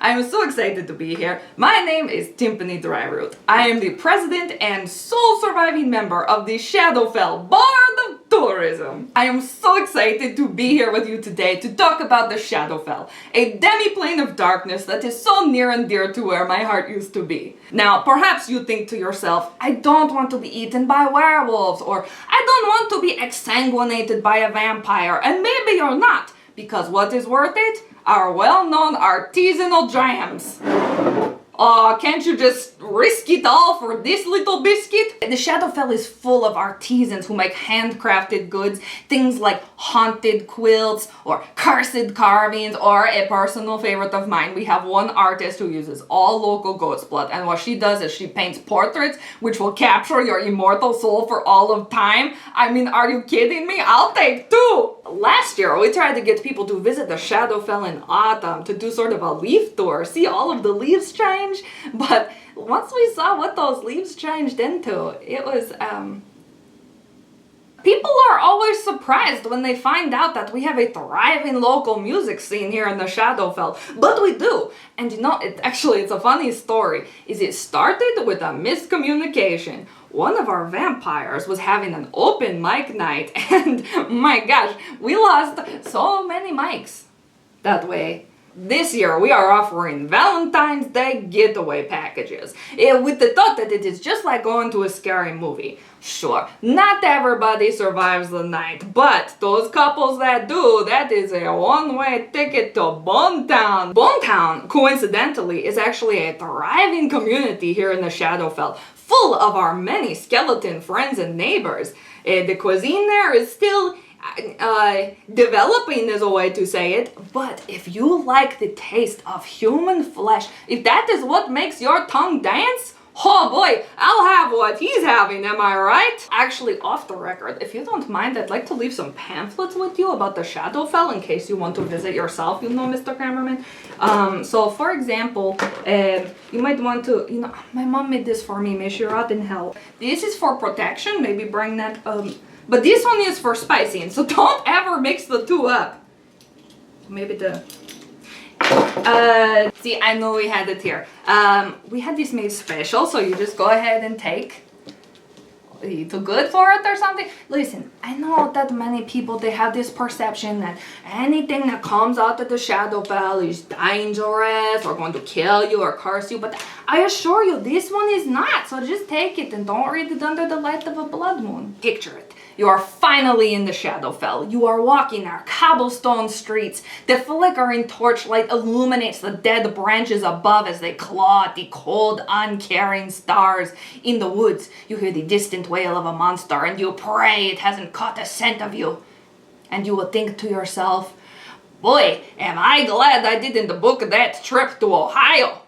I am so excited to be here. My name is Tympani Dryroot. I am the president and sole surviving member of the Shadowfell Board of Tourism. I am so excited to be here with you today to talk about the Shadowfell, a demi-plane of darkness that is so near and dear to where my heart used to be. Now, perhaps you think to yourself, I don't want to be eaten by werewolves, or I don't want to be exsanguinated by a vampire, and maybe you're not, because what is worth it? Our well-known artisanal jams. Oh, can't you just risk it all for this little biscuit? The Shadowfell is full of artisans who make handcrafted goods, things like haunted quilts or cursed carvings, or a personal favorite of mine. We have one artist who uses all local goat's blood, and what she does is she paints portraits which will capture your immortal soul for all of time. I mean, are you kidding me? I'll take two! Last year, we tried to get people to visit the Shadowfell in autumn to do sort of a leaf tour, see all of the leaves change. But once we saw what those leaves changed into, it was, people are always surprised when they find out that we have a thriving local music scene here in the Shadowfell. But we do. And you know, it's a funny story. It started with a miscommunication. One of our vampires was having an open mic night, and my gosh, we lost so many mics that way. This year, we are offering Valentine's Day getaway packages, with the thought that it is just like going to a scary movie. Sure, not everybody survives the night, but those couples that do, that is a one-way ticket to Bonetown. Bonetown, coincidentally, is actually a thriving community here in the Shadowfell, full of our many skeleton friends and neighbors. The cuisine there is still developing is a way to say it, but if you like the taste of human flesh, if that is what makes your tongue dance, oh boy, I'll have what he's having, am I right? Actually, off the record, if you don't mind, I'd like to leave some pamphlets with you about the Shadowfell in case you want to visit yourself, you know, Mr. Cameraman. So for example, you might want to, you know, my mom made this for me, may she rot in hell. This is for protection, maybe bring that, but this one is for spicing, so don't ever mix the two up. Maybe see, I know we had it here. We had this made special, so you just go ahead and take. Are you too good for it or something? Listen, I know that many people, they have this perception that anything that comes out of the Shadowfell is dangerous or going to kill you or curse you, but I assure you, this one is not, so just take it and don't read it under the light of a blood moon. Picture it. You are finally in the Shadowfell. You are walking our cobblestone streets. The flickering torchlight illuminates the dead branches above as they claw at the cold, uncaring stars. In the woods, you hear the distant wail of a monster, and you pray it hasn't caught a scent of you. And you will think to yourself, boy, am I glad I didn't book that trip to Ohio.